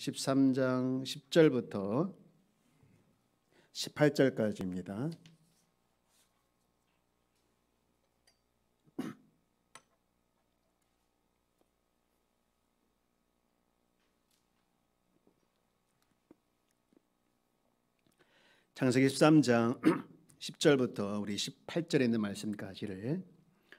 13장 10절부터 18절까지입니다. 창세기 13장 10절부터 우리 18절에 있는 말씀까지를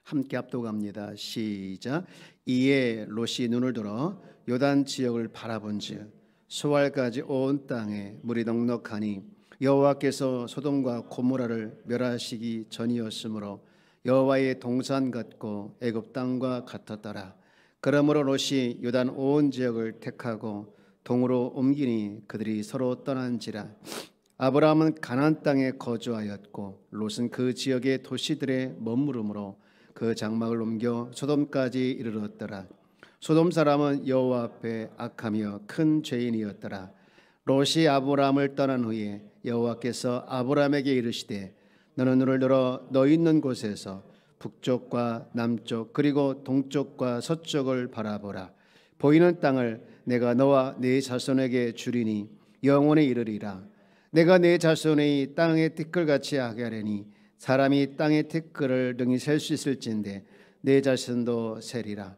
함께 합독합니다. 시작. 이에 롯이 눈을 들어 요단 지역을 바라본즉 소알까지 온 땅에 물이 넉넉하니 여호와께서 소돔과 고모라를 멸하시기 전이었으므로 여호와의 동산 같고 애굽 땅과 같았더라. 그러므로 롯이 요단 온 지역을 택하고 동으로 옮기니 그들이 서로 떠난지라. 아브라함은 가나안 땅에 거주하였고 롯은 그 지역의 도시들에 머무르므로 그 장막을 옮겨 소돔까지 이르렀더라. 소돔 사람은 여호와 앞에 악하며 큰 죄인이었더라. 롯이 아브라함을 떠난 후에 여호와께서 아브라함에게 이르시되 너는 눈을 들어 너 있는 곳에서 북쪽과 남쪽 그리고 동쪽과 서쪽을 바라보라. 보이는 땅을 내가 너와 네 자손에게 주리니 영원히 이르리라. 내가 네 자손의 땅의 티끌같이 하게 하려니 사람이 땅의 티끌을 능히 셀 수 있을진데 네 자손도 세리라.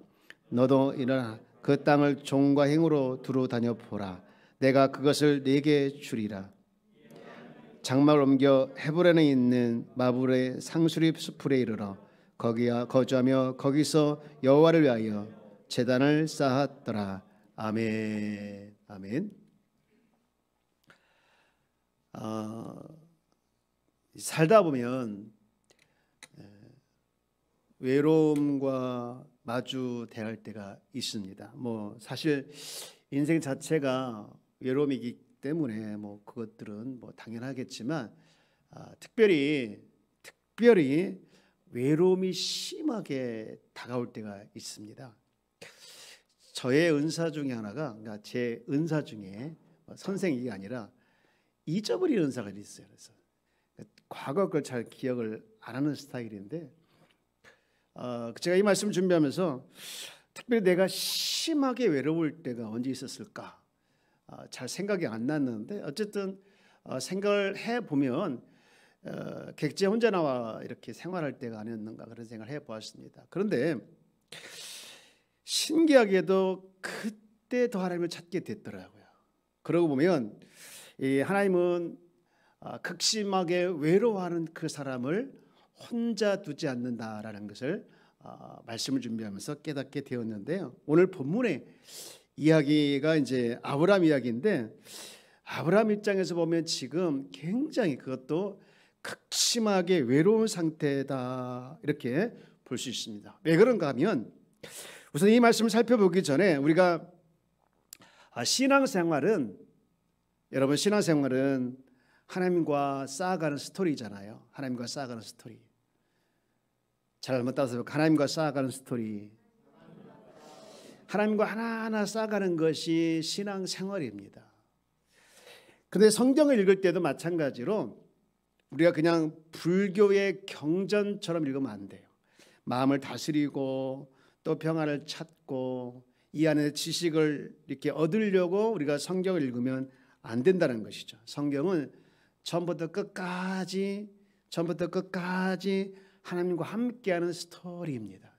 너도 일어나 그 땅을 종과 행으로 두루 다녀 보라. 내가 그것을 네게 주리라. 장막을 옮겨 헤브론에 있는 마불의 상수리 숲에 이르러 거기야 거주하며 거기서 여호와를 위하여 제단을 쌓았더라. 아멘. 아멘. 살다 보면 외로움과 마주대할 때가 있습니다. 뭐 사실 인생 자체가 외로움이기 때문에 뭐 그것들은 뭐 당연하겠지만 특별히 외로움이 심하게 다가올 때가 있습니다. 저의 은사 중에 하나가, 그러니까 제 은사 중에 선생이 아니라 잊어버리는 은사가 있어요. 그래서 과거 걸 잘 기억을 안 하는 스타일인데 제가 이 말씀 준비하면서 특별히 내가 심하게 외로울 때가 언제 있었을까 잘 생각이 안 났는데 어쨌든 생각을 해보면 객지에 혼자 나와 이렇게 생활할 때가 아니었는가 그런 생각을 해보았습니다. 그런데 신기하게도 그때 더 하나님을 찾게 됐더라고요. 그러고 보면 하나님은 극심하게 외로워하는 그 사람을 혼자 두지 않는다라는 것을 말씀을 준비하면서 깨닫게 되었는데요. 오늘 본문의 이야기가 이제 아브라함 이야기인데 아브라함 입장에서 보면 지금 굉장히 그것도 극심하게 외로운 상태다 이렇게 볼 수 있습니다. 왜 그런가 하면 우선 이 말씀을 살펴보기 전에 우리가 여러분 신앙생활은 하나님과 쌓아가는 스토리잖아요. 하나님과 쌓아가는 스토리. 잘 한번 따라서 하나님과 쌓아가는 스토리. 하나님과 하나하나 쌓아가는 것이 신앙생활입니다. 그런데 성경을 읽을 때도 마찬가지로 우리가 그냥 불교의 경전처럼 읽으면 안 돼요. 마음을 다스리고 또 평안을 찾고 이 안에 지식을 이렇게 얻으려고 우리가 성경을 읽으면 안 된다는 것이죠. 성경은 처음부터 끝까지 하나님과 함께하는 스토리입니다.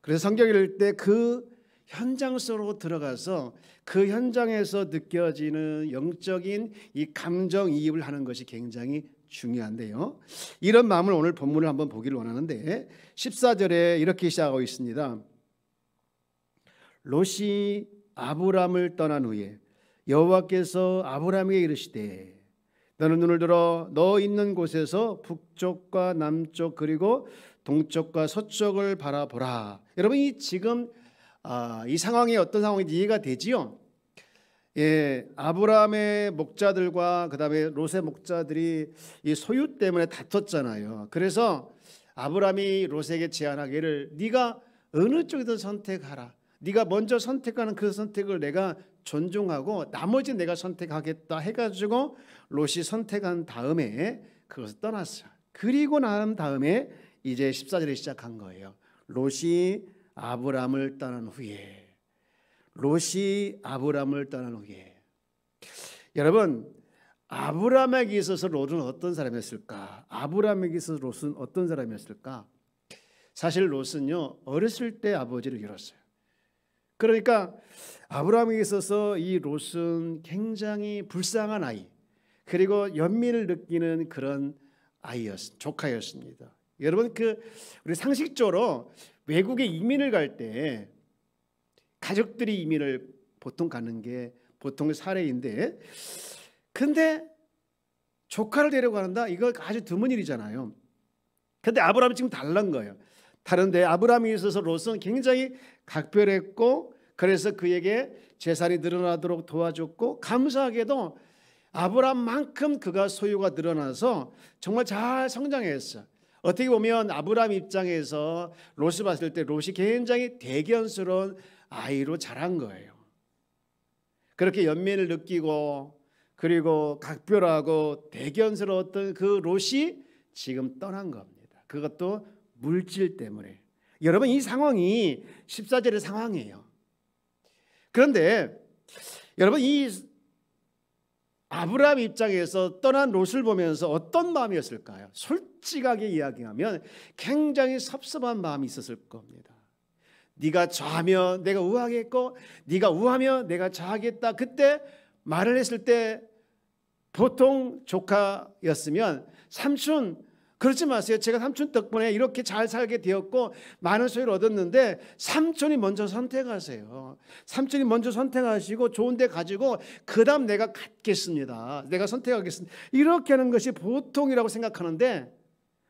그래서 성경을 읽을 때 그 현장 속으로 들어가서 그 현장에서 느껴지는 영적인 이 감정이입을 하는 것이 굉장히 중요한데요. 이런 마음을 오늘 본문을 한번 보기를 원하는데 14절에 이렇게 시작하고 있습니다. 롯이 아브람을 떠난 후에 여호와께서 아브람에게 이르시되 너는 눈을 들어 너 있는 곳에서 북쪽과 남쪽 그리고 동쪽과 서쪽을 바라보라. 여러분 이 지금 이 상황이 어떤 상황인지 이해가 되지요? 아브라함의 목자들과 그다음에 롯의 목자들이 이 소유 때문에 다퉜잖아요. 그래서 아브라함이 롯에게 제안하기를 네가 어느 쪽이든 선택하라. 네가 먼저 선택하는 그 선택을 내가 존중하고 나머지 내가 선택하겠다 해가지고 롯이 선택한 다음에 그것을 떠났어요. 그리고 난 다음에 이제 14절에 시작한 거예요. 롯이 아브라함을 떠난 후에 롯이 아브람을 떠난 후에. 여러분, 아브람에게 있어서 롯은 어떤 사람이었을까? 아브람에게 있어서 롯은 어떤 사람이었을까? 사실 롯은요, 어렸을 때 아버지를 잃었어요. 그러니까 아브람에게 있어서 이 롯은 굉장히 불쌍한 아이, 그리고 연민을 느끼는 그런 조카였습니다. 여러분, 우리 상식적으로 외국에 이민을 갈 때 가족들이 이민을 보통 가는 게 보통의 사례인데, 근데 조카를 데려가는다? 이거 아주 드문 일이잖아요. 근데 아브라함이 지금 달란 거예요. 다른데 아브라함에 있어서 롯은 굉장히 각별했고, 그래서 그에게 재산이 늘어나도록 도와줬고, 감사하게도 아브라함만큼 그가 소유가 늘어나서 정말 잘 성장했어. 어떻게 보면 아브라함 입장에서 롯을 봤을 때 롯이 굉장히 대견스러운 아이로 자란 거예요. 그렇게 연민을 느끼고 그리고 각별하고 대견스러웠던 그 롯이 지금 떠난 겁니다. 그것도 물질 때문에. 여러분, 이 상황이 14절의 상황이에요. 그런데 여러분, 이 아브라함 입장에서 떠난 롯을 보면서 어떤 마음이었을까요? 솔직하게 이야기하면 굉장히 섭섭한 마음이 있었을 겁니다. 네가 좌하면 내가 우하겠고 네가 우하면 내가 좌하겠다. 그때 말을 했을 때 보통 조카였으면 삼촌 그러지 마세요. 제가 삼촌 덕분에 이렇게 잘 살게 되었고 많은 소유를 얻었는데 삼촌이 먼저 선택하세요. 삼촌이 먼저 선택하시고 좋은 데 가지고 그 다음 내가 갖겠습니다. 내가 선택하겠습니다. 이렇게 하는 것이 보통이라고 생각하는데,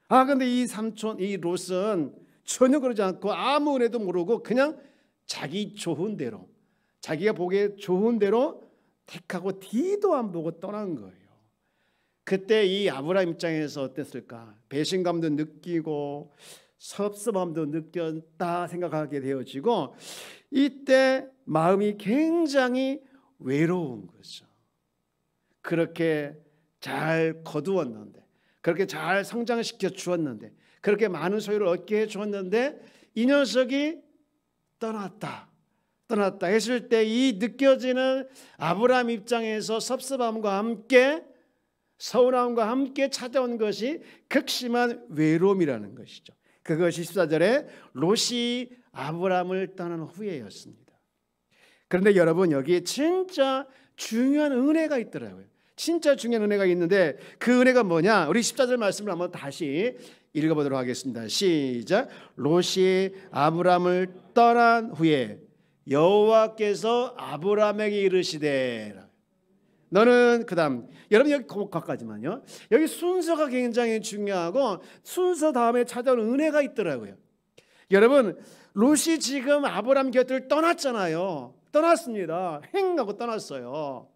근데 이 삼촌, 이 롯은 전혀 그러지 않고 아무 은혜도 모르고 그냥 자기 좋은 대로, 자기가 보기에 좋은 대로 택하고 뒤도 안 보고 떠난 거예요. 그때 이 아브라함 입장에서 어땠을까? 배신감도 느끼고 섭섭함도 느꼈다 생각하게 되어지고, 이때 마음이 굉장히 외로운 거죠. 그렇게 잘 거두었는데, 그렇게 잘 성장시켜 주었는데, 그렇게 많은 소유를 얻게 해 주었는데 이 녀석이 떠났다 했을 때 이 느껴지는 아브라함 입장에서 섭섭함과 함께 서운함과 함께 찾아온 것이 극심한 외로움이라는 것이죠. 그것이 14절에 롯이 아브라함을 떠난 후에였습니다. 그런데 여러분, 여기에 진짜 중요한 은혜가 있더라고요. 진짜 중요한 은혜가 있는데 그 은혜가 뭐냐? 우리 14절 말씀을 한번 다시 읽어보도록 하겠습니다. 시작. 롯이 아브라함을 떠난 후에 여호와께서 아브라함에게 이르시되. 너는 그다음, 여러분 여기 거기까지만요. 여기 순서가 굉장히 중요하고 순서 다음에 찾아오는 은혜가 있더라고요. 여러분, 롯이 지금 아브라함 곁을 떠났잖아요. 떠났습니다. 행하고 떠났어요.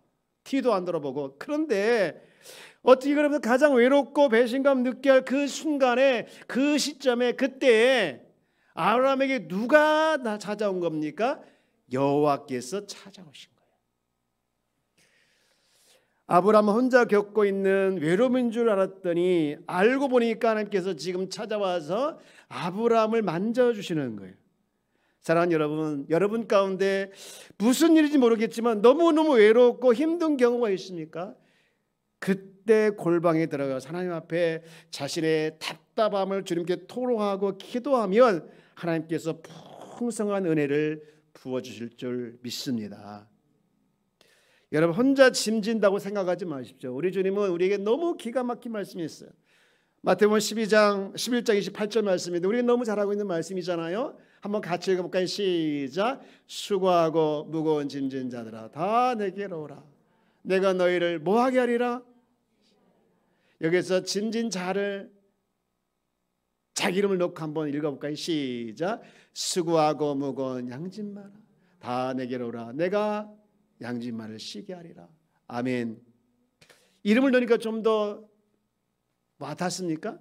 티도 안 들어보고. 그런데 어떻게 그러면 가장 외롭고 배신감 느껴야 할 그 순간에, 그 시점에, 그때에 아브라함에게 누가 찾아온 겁니까? 여호와께서 찾아오신 거예요. 아브라함은 혼자 겪고 있는 외로움인 줄 알았더니 알고 보니까 하나님께서 지금 찾아와서 아브라함을 만져주시는 거예요. 사랑하는 여러분, 여러분 가운데 무슨 일인지 모르겠지만 너무너무 외롭고 힘든 경우가 있습니까? 그때 골방에 들어가서 하나님 앞에 자신의 답답함을 주님께 토로하고 기도하면 하나님께서 풍성한 은혜를 부어주실 줄 믿습니다. 여러분, 혼자 짐진다고 생각하지 마십시오. 우리 주님은 우리에게 너무 기가 막힌 말씀이 있어요. 마태복음 11장 28절 말씀인데 우리가 너무 잘하고 있는 말씀이잖아요. 한번 같이 읽어볼까요? 시작. 수고하고 무거운 짐진 자들아 다 내게로 오라. 내가 너희를 뭐하게 하리라? 여기서 짐진 자를 자기 이름을 넣고 한번 읽어볼까요? 시작. 수고하고 무거운 양짐마라 다 내게로 오라. 내가 양짐마를 쉬게 하리라. 아멘. 이름을 넣으니까 좀 더 와닿습니까?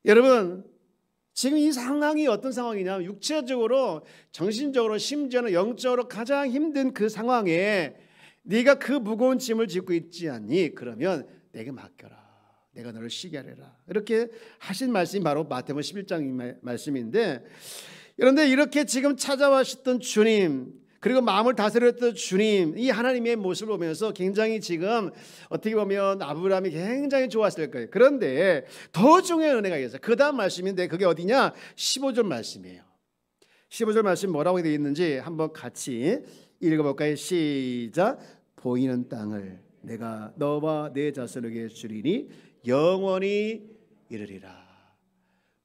여러분, 지금 이 상황이 어떤 상황이냐면 육체적으로, 정신적으로, 심지어는 영적으로 가장 힘든 그 상황에 네가 그 무거운 짐을 짓고 있지 않니? 그러면 내게 맡겨라. 내가 너를 쉬게 하리라. 이렇게 하신 말씀이 바로 마태복음 11장 말씀인데, 그런데 이렇게 지금 찾아와셨던 주님, 그리고 마음을 다스렸던 주님, 이 하나님의 모습을 보면서 굉장히 지금 어떻게 보면 아브라함이 굉장히 좋았을 거예요. 그런데 더 중요한 은혜가 있어요. 그 다음 말씀인데 그게 어디냐? 15절 말씀이에요. 15절 말씀 뭐라고 되어 있는지 한번 같이 읽어볼까요? 시작. 보이는 땅을 내가 너와 내 자손에게 주리니 영원히 이르리라.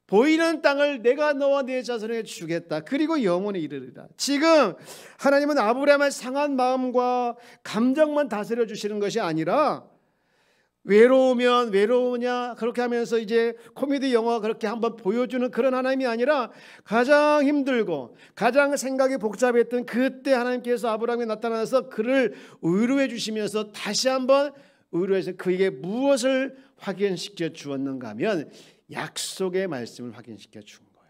보이는 땅을 내가 너와 내 자손에게 주겠다. 그리고 영원히 이르리라. 지금 하나님은 아브라함의 상한 마음과 감정만 다스려 주시는 것이 아니라 외로우면 외로우냐 그렇게 하면서 이제 코미디 영화 그렇게 한번 보여주는 그런 하나님이 아니라 가장 힘들고 가장 생각이 복잡했던 그때 하나님께서 아브라함에 나타나서 그를 위로해 주시면서 다시 한번 위로해서 그에게 무엇을 확인시켜 주었는가 하면 약속의 말씀을 확인시켜 준 거예요.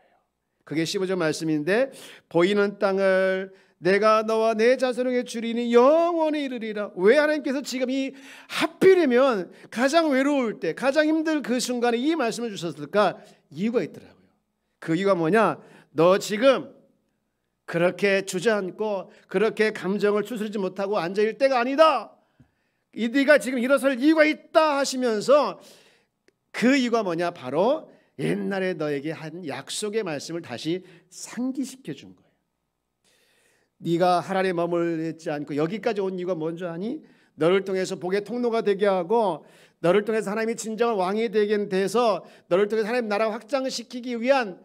그게 15절 말씀인데 보이는 땅을 내가 너와 내 자손에게 주리니 영원히 이르리라. 왜 하나님께서 지금 이 하필이면 가장 외로울 때 가장 힘들 그 순간에 이 말씀을 주셨을까? 이유가 있더라고요. 그 이유가 뭐냐? 너 지금 그렇게 주저앉고 그렇게 감정을 추스르지 못하고 앉아있을 때가 아니다. 네가 지금 일어설 이유가 있다 하시면서 그 이유가 뭐냐? 바로 옛날에 너에게 한 약속의 말씀을 다시 상기시켜 준 거예요. 네가 하란에 머물지 않고 여기까지 온 이유가 뭔지 아니? 너를 통해서 복의 통로가 되게 하고 너를 통해서 하나님이 진정한 왕이 되게 돼서 너를 통해서 하나님 나라 확장시키기 위한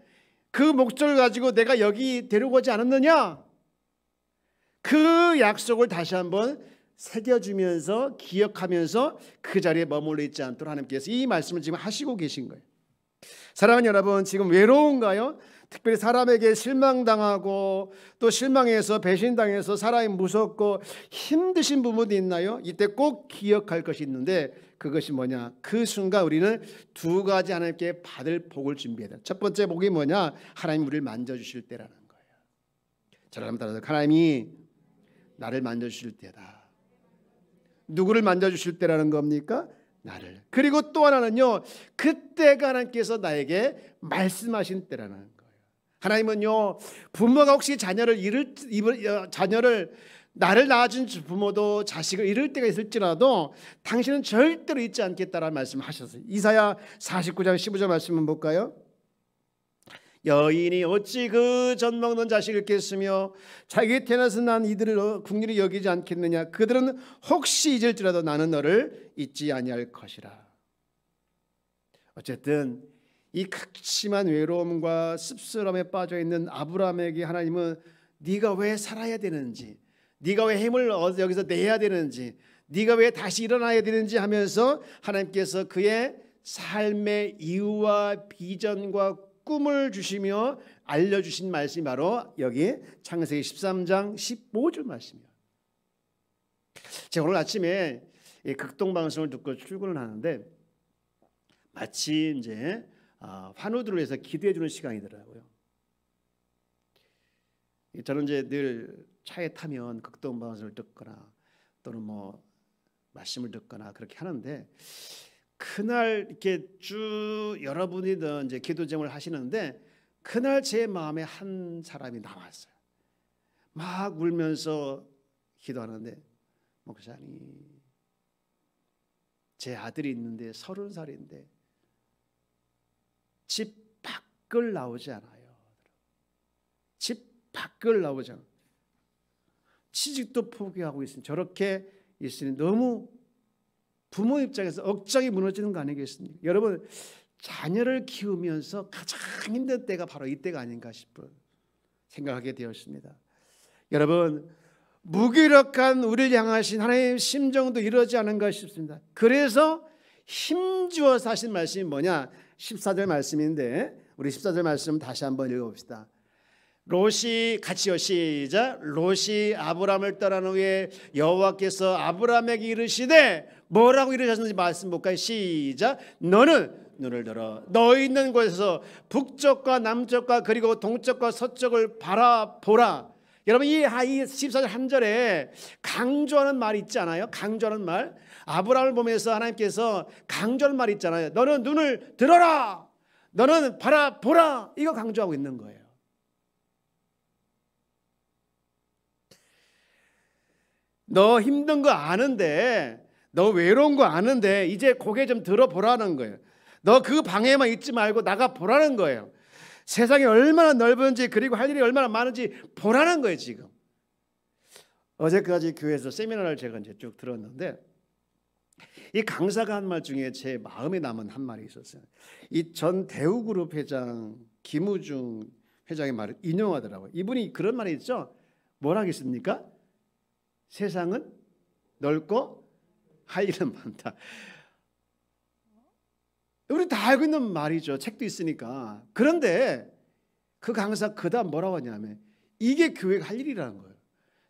그 목적을 가지고 내가 여기 데려오지 않았느냐? 그 약속을 다시 한번 새겨주면서 기억하면서 그 자리에 머물러 있지 않도록 하나님께서 이 말씀을 지금 하시고 계신 거예요. 사랑하는 여러분, 지금 외로운가요? 특별히 사람에게 실망당하고 또 실망해서 배신당해서 사람이 무섭고 힘드신 부분도 있나요? 이때 꼭 기억할 것이 있는데 그것이 뭐냐? 그 순간 우리는 두 가지 하나님께 받을 복을 준비해야 돼요. 첫 번째 복이 뭐냐? 하나님 우리를 만져주실 때라는 거예요. 저를 한번 따라서 하나님이 나를 만져주실 때다. 누구를 만져주실 때라는 겁니까? 나를. 그리고 또 하나는요, 그때가 하나님께서 나에게 말씀하신 때라는 거예요. 하나님은요, 부모가 혹시 자녀를 나를 낳아준 부모도 자식을 잃을 때가 있을지라도 당신은 절대로 잊지 않겠다라는 말씀을 하셨어요. 이사야 49장 15절 말씀 한번 볼까요? 여인이 어찌 그 젖 먹는 자식을 깼으며 자기 태어나서 난 이들을 긍휼히 여기지 않겠느냐. 그들은 혹시 잊을지라도 나는 너를 잊지 아니할 것이라. 어쨌든 이 극심한 외로움과 씁쓸함에 빠져있는 아브라함에게 하나님은 네가 왜 살아야 되는지, 네가 왜 힘을 여기서 내야 되는지, 네가 왜 다시 일어나야 되는지 하면서 하나님께서 그의 삶의 이유와 비전과 꿈을 주시며 알려주신 말씀이 바로 여기 창세기 13장 15절 말씀이에요. 제가 오늘 아침에 극동방송을 듣고 출근을 하는데 마치 이제 환우들을 위해서 기도해 주는 시간이더라고요. 저는 이제 늘 차에 타면 극동방송을 듣거나 또는 뭐 말씀을 듣거나 그렇게 하는데 그날 이렇게 쭉 여러분이든 이제 기도 제목을 하시는데 그날 제 마음에 한 사람이 나왔어요. 막 울면서 기도하는데 목사님, 제 아들이 있는데 30살인데 집 밖을 나오지 않아요. 집 밖을 나오지 않아요. 취직도 포기하고 있으니 저렇게 있으니 너무 부모 입장에서 억장이 무너지는 거 아니겠습니까? 여러분, 자녀를 키우면서 가장 힘든 때가 바로 이때가 아닌가 싶은 생각하게 되었습니다. 여러분, 무기력한 우리를 향하신 하나님의 심정도 이러지 않은가 싶습니다. 그래서 힘주어서 하신 말씀이 뭐냐? 14절 말씀인데 우리 14절 말씀 다시 한번 읽어봅시다. 롯이 같이요, 시작. 롯이 아브라함을 떠난 후에 여호와께서 아브라함에게 이르시되 뭐라고 이르셨는지 말씀 볼까요? 시작. 너는 눈을 들어 너 있는 곳에서 북쪽과 남쪽과 그리고 동쪽과 서쪽을 바라보라. 여러분, 이 14절 한 절에 강조하는 말이 있지 않아요? 강조하는 말. 아브라함을 보면서 하나님께서 강조하는 말이 있잖아요. 너는 눈을 들어라, 너는 바라보라. 이거 강조하고 있는 거예요. 너 힘든 거 아는데, 너 외로운 거 아는데 이제 고개 좀 들어보라는 거예요. 너 그 방에만 있지 말고 나가 보라는 거예요. 세상이 얼마나 넓은지, 그리고 할 일이 얼마나 많은지 보라는 거예요. 지금 어제까지 교회에서 세미나를 제가 이제 쭉 들었는데, 이 강사가 한 말 중에 제 마음에 남은 한 말이 있었어요. 이 전 대우그룹 회장 김우중 회장의 말을 인용하더라고요. 이분이 그런 말이 있죠. 뭐라 하겠습니까? 세상은 넓고 할 일은 많다. 우리 다 알고 있는 말이죠. 책도 있으니까. 그런데 그 강사 그다음 뭐라고 하냐면, 이게 교회가 할 일이라는 거예요.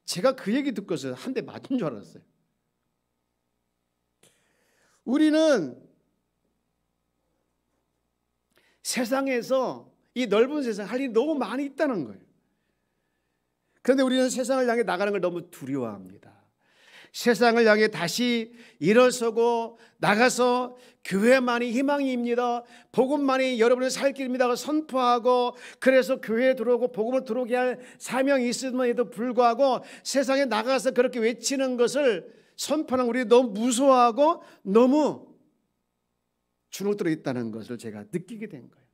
제가 그 얘기 듣고서 한 대 맞은 줄 알았어요. 우리는 세상에서, 이 넓은 세상 할 일이 너무 많이 있다는 거예요. 그런데 우리는 세상을 향해 나가는 걸 너무 두려워합니다. 세상을 향해 다시 일어서고 나가서 교회만이 희망입니다, 복음만이 여러분의 살 길입니다 선포하고, 그래서 교회에 들어오고 복음을 들어오게 할 사명이 있음에도 불구하고 세상에 나가서 그렇게 외치는 것을 선포하는 우리 너무 무서워하고 너무 주눅들어 있다는 것을 제가 느끼게 된 거예요.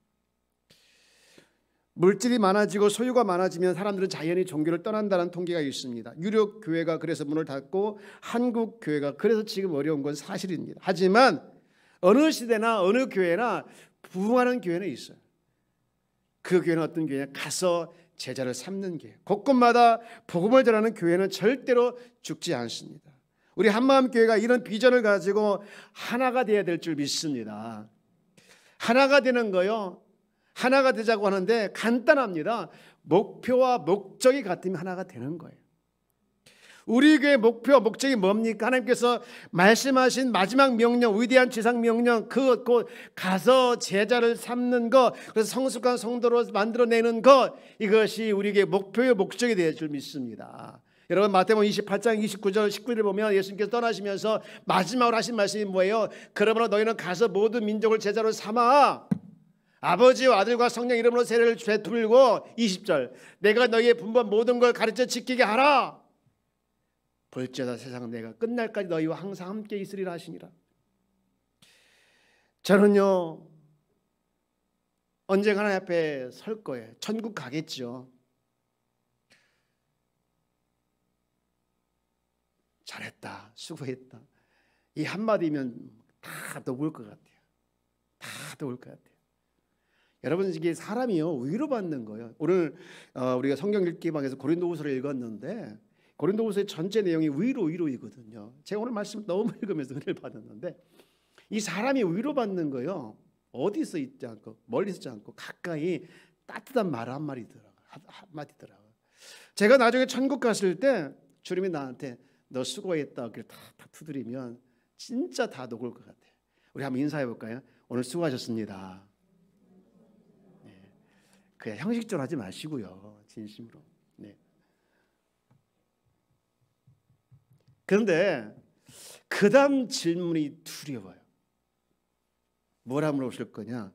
물질이 많아지고 소유가 많아지면 사람들은 자연히 종교를 떠난다는 통계가 있습니다. 유력 교회가 그래서 문을 닫고 한국 교회가 그래서 지금 어려운 건 사실입니다. 하지만 어느 시대나 어느 교회나 부흥하는 교회는 있어요. 그 교회는 어떤 교회냐? 가서 제자를 삼는 교회. 곳곳마다 복음을 전하는 교회는 절대로 죽지 않습니다. 우리 한마음 교회가 이런 비전을 가지고 하나가 되어야 될 줄 믿습니다. 하나가 되는 거요, 하나가 되자고 하는데 간단합니다. 목표와 목적이 같으면 하나가 되는 거예요. 우리 교회의 목표, 목적이 뭡니까? 하나님께서 말씀하신 마지막 명령, 위대한 지상 명령, 곧 가서 제자를 삼는 것, 그래서 성숙한 성도로 만들어내는 것, 이것이 우리 교회의 목표의 목적이 될 줄 믿습니다. 여러분, 마태복음 28장 29절 19절을 보면 예수님께서 떠나시면서 마지막으로 하신 말씀이 뭐예요? 그러므로 너희는 가서 모든 민족을 제자로 삼아 아버지와 아들과 성령 이름으로 세례를 베풀고, 20절 내가 너희의 분부한 모든 걸 가르쳐 지키게 하라. 볼지어다 세상은 내가 끝날까지 너희와 항상 함께 있으리라 하시니라. 저는요, 언젠가 하나님 앞에 설 거예요. 천국 가겠죠. 잘했다, 수고했다, 이 한마디면 다 녹을 것 같아요. 다 녹을 것 같아요. 여러분, 이게 사람이요 위로받는 거예요. 오늘 우리가 성경 읽기 방에서 고린도후서를 읽었는데, 고린도후서의 전체 내용이 위로이거든요. 제가 오늘 말씀 너무 읽으면서 은혜를 받았는데, 이 사람이 위로받는 거요, 어디서 있지 않고 멀리서 있지 않고 가까이 따뜻한 말 한마디더라고요. 제가 나중에 천국 갔을 때 주님이 나한테 너 수고했다 이렇게 다 두드리면 진짜 다 녹을 것 같아요. 우리 한번 인사해 볼까요? 오늘 수고하셨습니다. 네. 그냥 형식적으로 하지 마시고요, 진심으로. 네. 그런데 그 다음 질문이 두려워요. 뭐라 물어보실 거냐?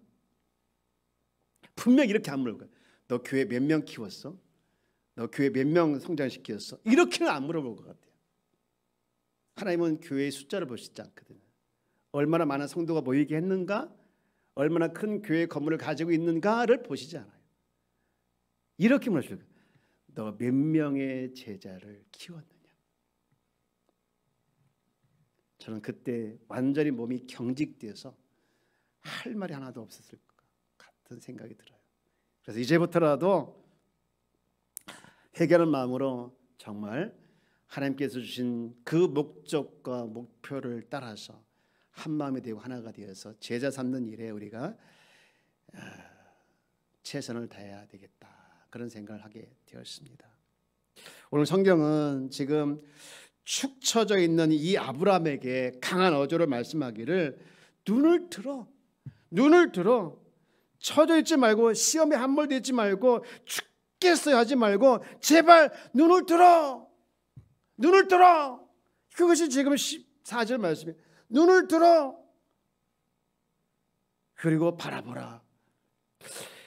분명히 이렇게 안 물어볼 거예요. 너 교회 몇 명 키웠어? 너 교회 몇 명 성장시켰어? 이렇게는 안 물어볼 것 같아요. 하나님은 교회의 숫자를 보시지 않거든요. 얼마나 많은 성도가 모이게 했는가, 얼마나 큰 교회 건물을 가지고 있는가를 보시지 않아요. 이렇게 물으실 거예요. 너 몇 명의 제자를 키웠느냐? 저는 그때 완전히 몸이 경직되어서 할 말이 하나도 없었을 것 같은 생각이 들어요. 그래서 이제부터라도 회개하는 마음으로 정말 하나님께서 주신 그 목적과 목표를 따라서 한 마음이 되고 하나가 되어서 제자 삼는 일에 우리가 최선을 다해야 되겠다, 그런 생각을 하게 되었습니다. 오늘 성경은 지금 축 처져 있는 이 아브라함에게 강한 어조를 말씀하기를, 눈을 들어 처져 있지 말고 시험에 함몰되어 있지 말고 죽겠어요 하지 말고 제발 눈을 들어. 그것이 지금 14절 말씀이에요. 눈을 들어, 그리고 바라보라.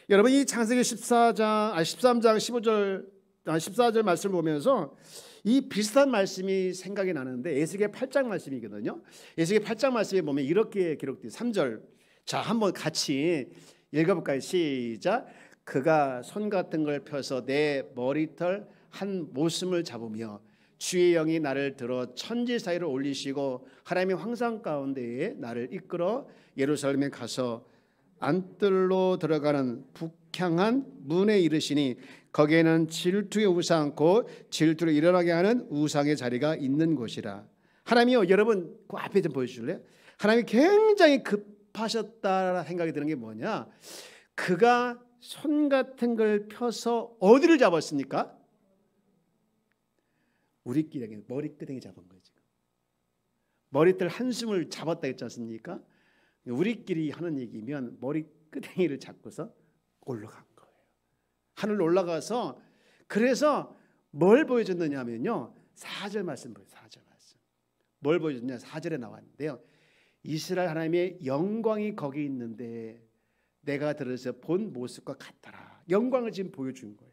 여러분, 이 창세기 13장 15절 14절 말씀을 보면서 이 비슷한 말씀이 생각이 나는데 에스겔 8장 말씀이거든요. 에스겔 8장 말씀에 보면 이렇게 기록돼요. 3절. 자, 한번 같이 읽어볼까요? 시작. 그가 손 같은 걸 펴서 내 머리털 한 모슴을 잡으며 주의 영이 나를 들어 천지 사이로 올리시고 하나님의 황상 가운데에 나를 이끌어 예루살렘에 가서 안뜰로 들어가는 북향한 문에 이르시니 거기에는 질투의 우상 곧 질투를 일어나게 하는 우상의 자리가 있는 곳이라. 하나님이요, 여러분 그 앞에 좀 보여주실래요? 하나님이 굉장히 급하셨다라는 생각이 드는 게 뭐냐, 그가 손 같은 걸 펴서 어디를 잡았습니까? 우리끼리 머리끄댕이 잡은 거죠. 머리털 한숨을 잡았다 했지 않습니까? 우리끼리 하는 얘기면 머리끄댕이를 잡고서 올라간 거예요. 하늘로 올라가서, 그래서 뭘 보여줬느냐 하면요, 4절 말씀 보여요. 4절 말씀 뭘 보여줬냐, 4절에 나왔는데요, 이스라엘 하나님의 영광이 거기 있는데 내가 들어서 본 모습과 같더라. 영광을 지금 보여준 거예요.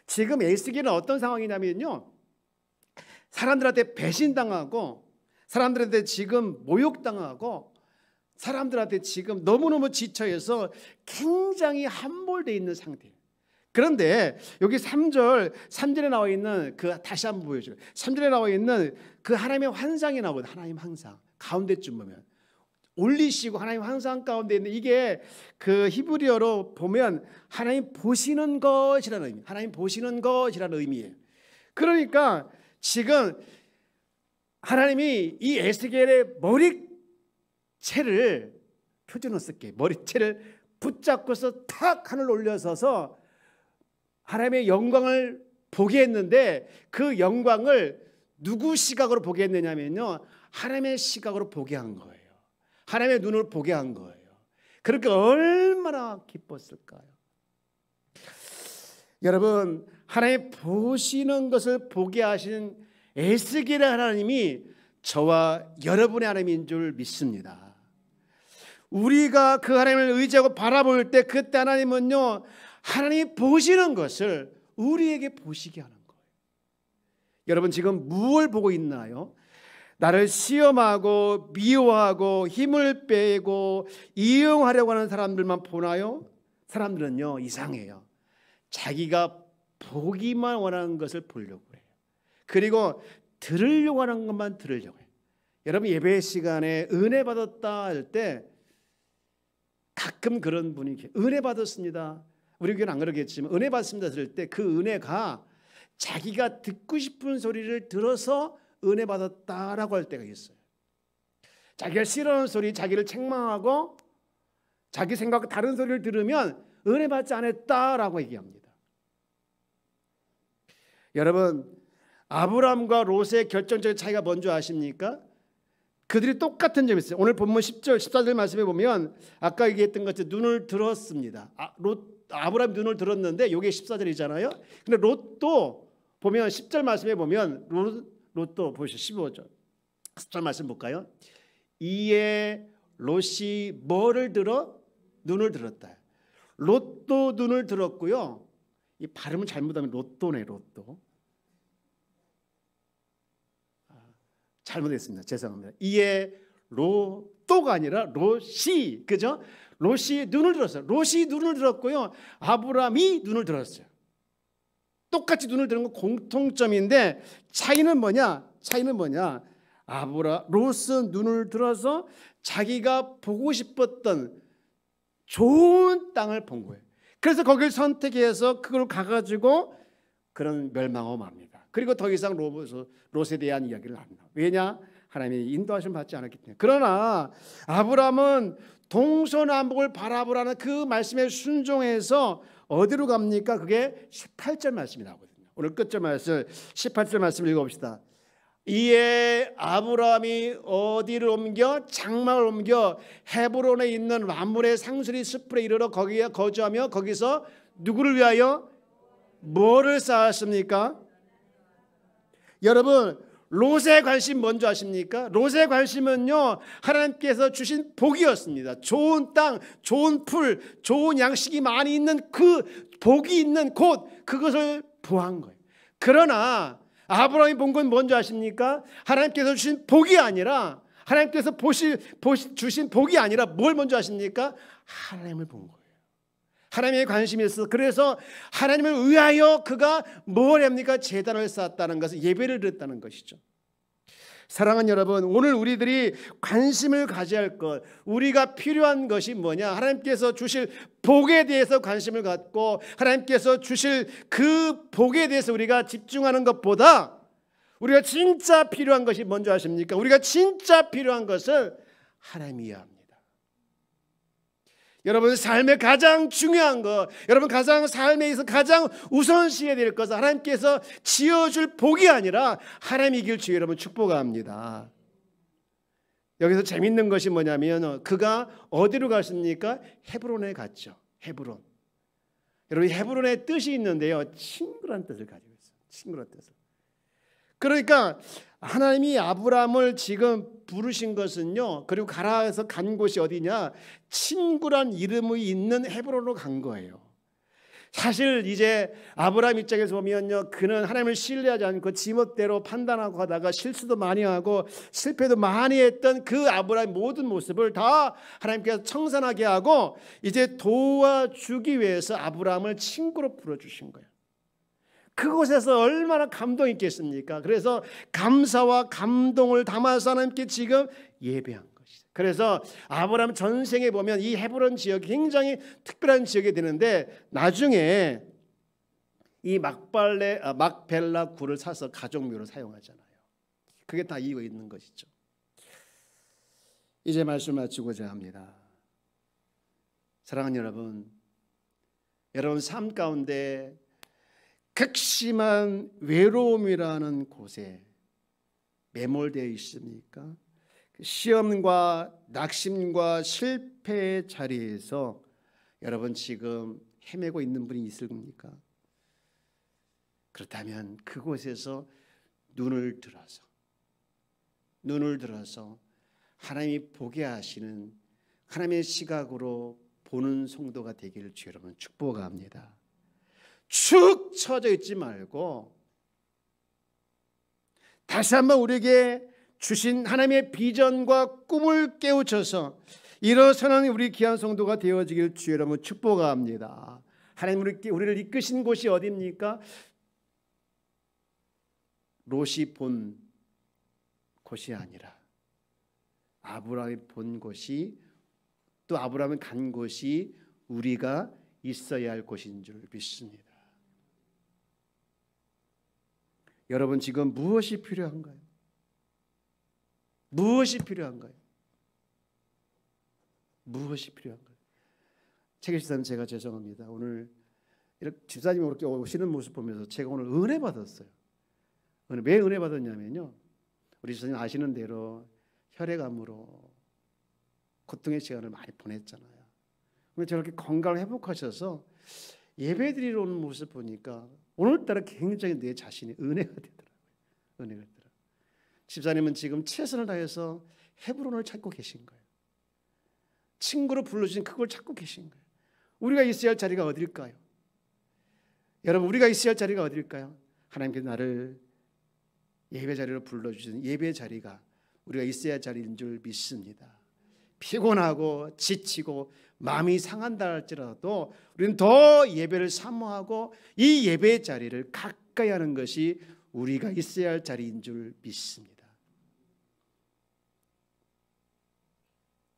지금 에스겔은 어떤 상황이냐면요, 사람들한테 배신당하고 사람들한테 지금 모욕당하고 사람들한테 지금 너무너무 지쳐서 굉장히 함몰되어 있는 상태예요. 그런데 여기 3절에 나와 있는 그, 다시 한번 보여줘요. 3절에 나와 있는 그 하나님의 환상이 나오거든요. 하나님 환상 가운데쯤 보면 올리시고 하나님 환상 가운데 있는, 이게 그 히브리어로 보면 하나님 보시는 것이라는 의미, 하나님 보시는 것이라는 의미예요. 그러니까 지금 하나님이 이 에스겔의 머리채를, 표준어 쓸게, 머리채를 붙잡고서 탁 하늘 올려서서 하나님의 영광을 보게 했는데, 그 영광을 누구 시각으로 보게 했느냐면요, 하나님의 시각으로 보게 한 거예요. 하나님의 눈을 보게 한 거예요. 그러니까 얼마나 기뻤을까요? 여러분, 하나님 보시는 것을 보게 하신 에스겔의 하나님이 저와 여러분의 하나님인 줄 믿습니다. 우리가 그 하나님을 의지하고 바라볼 때 그때 하나님은요, 하나님이 보시는 것을 우리에게 보시게 하는 거예요. 여러분 지금 무엇을 보고 있나요? 나를 시험하고 미워하고 힘을 빼고 이용하려고 하는 사람들만 보나요? 사람들은요, 이상해요. 자기가 보기만 원하는 것을 보려고 해요. 그리고 들으려고 하는 것만 들으려고 해요. 여러분 예배 시간에 은혜 받았다 할 때 가끔 그런 분이 계세요. 은혜 받았습니다. 우리 교회는 안 그러겠지만 은혜 받습니다 들을 때 그 은혜가 자기가 듣고 싶은 소리를 들어서 은혜 받았다라고 할 때가 있어요. 자기가 싫어하는 소리, 자기를 책망하고 자기 생각과 다른 소리를 들으면 은혜 받지 않았다라고 얘기합니다. 여러분, 아브라함과 롯의 결정적인 차이가 뭔지 아십니까? 그들이 똑같은 점이 있어요. 오늘 본문 10절 14절 말씀에 보면 아까 얘기했던 것처럼 눈을 들었습니다. 아브라함이 눈을 들었는데 이게 14절이잖아요. 근데 롯도 보면 10절 말씀에 보면 롯도 보시죠. 15절 10절 말씀 볼까요? 이에 롯이 뭐를 들어? 눈을 들었다. 롯도 눈을 들었고요. 이 발음을 잘못하면 롯도네, 롯도. 잘못했습니다. 죄송합니다. 이에 롯도가 아니라 롯이, 그죠? 롯이 눈을 들었어요. 롯이 눈을 들었고요. 아브라함이 눈을 들었어요. 똑같이 눈을 드는 건 공통점인데 차이는 뭐냐? 롯은 눈을 들어서 자기가 보고 싶었던 좋은 땅을 본 거예요. 그래서 거기를 선택해서 그걸 가가지고 그런 멸망하고 맙니다. 그리고 더 이상 롯에 대한 이야기를 안 나와요. 왜냐? 하나님의 인도하심 받지 않았기 때문에. 그러나 아브라함은 동서남북을 바라보라는 그 말씀에 순종해서 어디로 갑니까? 그게 18절 말씀이 나오거든요. 오늘 끝절 말씀 18절 말씀 읽어봅시다. 이에 아브라함이 어디를 옮겨? 장막을 옮겨 헤브론에 있는 만물의 상수리 숲에 이르러 거기에 거주하며 거기서 누구를 위하여 뭐를 쌓았습니까? 여러분, 롯의 관심 뭔지 아십니까? 롯의 관심은요, 하나님께서 주신 복이었습니다. 좋은 땅, 좋은 풀, 좋은 양식이 많이 있는 그 복이 있는 곳, 그것을 보한 거예요. 그러나 아브라함이 본 건 뭔지 아십니까? 하나님께서 주신 복이 아니라, 하나님께서 주신 복이 아니라 뭘 먼저 아십니까? 하나님을 본 거예요. 하나님의 관심이 있어서, 그래서 하나님을 위하여 그가 뭘 합니까? 제단을 쌓았다는 것은 예배를 드렸다는 것이죠. 사랑하는 여러분, 오늘 우리들이 관심을 가져야 할 것, 우리가 필요한 것이 뭐냐? 하나님께서 주실 복에 대해서 관심을 갖고 하나님께서 주실 그 복에 대해서 우리가 집중하는 것보다, 우리가 진짜 필요한 것이 뭔지 아십니까? 우리가 진짜 필요한 것을 하나님이 합니다. 여러분 삶의 가장 중요한 것, 여러분 가장 삶에 있어서 가장 우선시해야 될 것은 하나님께서 지어줄 복이 아니라 하나님이길 주여 여러분 축복합니다. 여기서 재밌는 것이 뭐냐면 그가 어디로 갔습니까? 헤브론에 갔죠. 헤브론. 여러분 헤브론의 뜻이 있는데요, 친구란 뜻을 가지고 있어요. 친구란 뜻을. 그러니까 하나님이 아브라함을 지금 부르신 것은요, 그리고 가라서 간 곳이 어디냐? 친구란 이름이 있는 헤브론으로 간 거예요. 사실 이제 아브라함 입장에서 보면요, 그는 하나님을 신뢰하지 않고 지멋대로 판단하고 하다가 실수도 많이 하고 실패도 많이 했던 그 아브라함의 모든 모습을 다 하나님께서 청산하게 하고 이제 도와주기 위해서 아브라함을 친구로 불러주신 거예요. 그곳에서 얼마나 감동이 있겠습니까? 그래서 감사와 감동을 담아서 하나님께 지금 예배한 것이죠. 그래서 아브라함 전생에 보면 이 헤브론 지역이 굉장히 특별한 지역이 되는데, 나중에 이 막벨라 굴을 사서 가족묘로 사용하잖아요. 그게 다 이유가 있는 것이죠. 이제 말씀 마치고자 합니다. 사랑하는 여러분, 여러분 삶 가운데 극심한 외로움이라는 곳에 매몰되어 있습니까? 시험과 낙심과 실패의 자리에서 여러분 지금 헤매고 있는 분이 있을 겁니까? 그렇다면 그곳에서 눈을 들어서 하나님이 보게 하시는 하나님의 시각으로 보는 성도가 되기를 주 여러분 축복합니다. 축 처져 있지 말고 다시 한번 우리에게 주신 하나님의 비전과 꿈을 깨우쳐서 일어서는 우리 귀한 성도가 되어지길 주 여러분 축복합니다. 하나님 우리를 이끄신 곳이 어디입니까? 롯이 본 곳이 아니라 아브라함이 본 곳이, 또 아브라함이 간 곳이 우리가 있어야 할 곳인 줄 믿습니다. 여러분 지금 무엇이 필요한가요? 무엇이 필요한가요? 무엇이 필요한가요? 책임지사님, 제가 죄송합니다. 오늘 이렇게 집사님이 이렇게 오시는 모습 보면서 제가 오늘 은혜 받았어요. 왜 은혜 받았냐면요, 우리 집사님 아시는 대로 혈액암으로 고통의 시간을 많이 보냈잖아요. 근데 저렇게 건강을 회복하셔서 예배드리러 오는 모습 보니까 오늘따라 굉장히 내 자신이 은혜가 되더라고요. 은혜가 되더라고요. 집사님은 지금 최선을 다해서 헤브론을 찾고 계신 거예요. 친구로 불러주신 그걸 찾고 계신 거예요. 우리가 있어야 할 자리가 어딜까요? 여러분 우리가 있어야 할 자리가 어딜까요? 하나님께서 나를 예배 자리로 불러주신 예배 자리가 우리가 있어야 할 자리인 줄 믿습니다. 피곤하고 지치고 마음이 상한다 할지라도 우리는 더 예배를 사모하고 이 예배의 자리를 가까이 하는 것이 우리가 있어야 할 자리인 줄 믿습니다.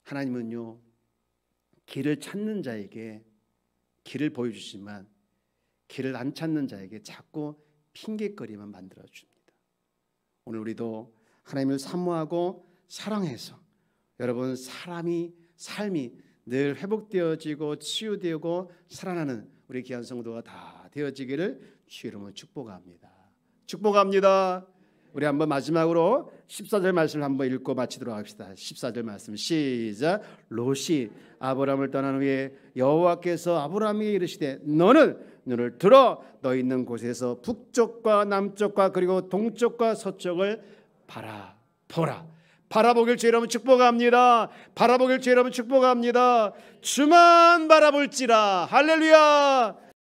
하나님은요, 길을 찾는 자에게 길을 보여주지만 길을 안 찾는 자에게 자꾸 핑계거리만 만들어줍니다. 오늘 우리도 하나님을 사모하고 사랑해서 여러분 삶이 늘 회복되어지고 치유되고 살아나는 우리 귀한 성도가 다 되어지기를 주 이름으로 축복합니다. 축복합니다. 우리 한번 마지막으로 14절 말씀을 한번 읽고 마치도록 합시다. 14절 말씀 시작. 롯이 아브라함을 떠난 후에 여호와께서 아브라함에게 이르시되 너는 눈을 들어 너 있는 곳에서 북쪽과 남쪽과 그리고 동쪽과 서쪽을 보라. 바라보길 주 여러분 축복합니다. 바라보길 주 여러분 축복합니다. 주만 바라볼지라. 할렐루야.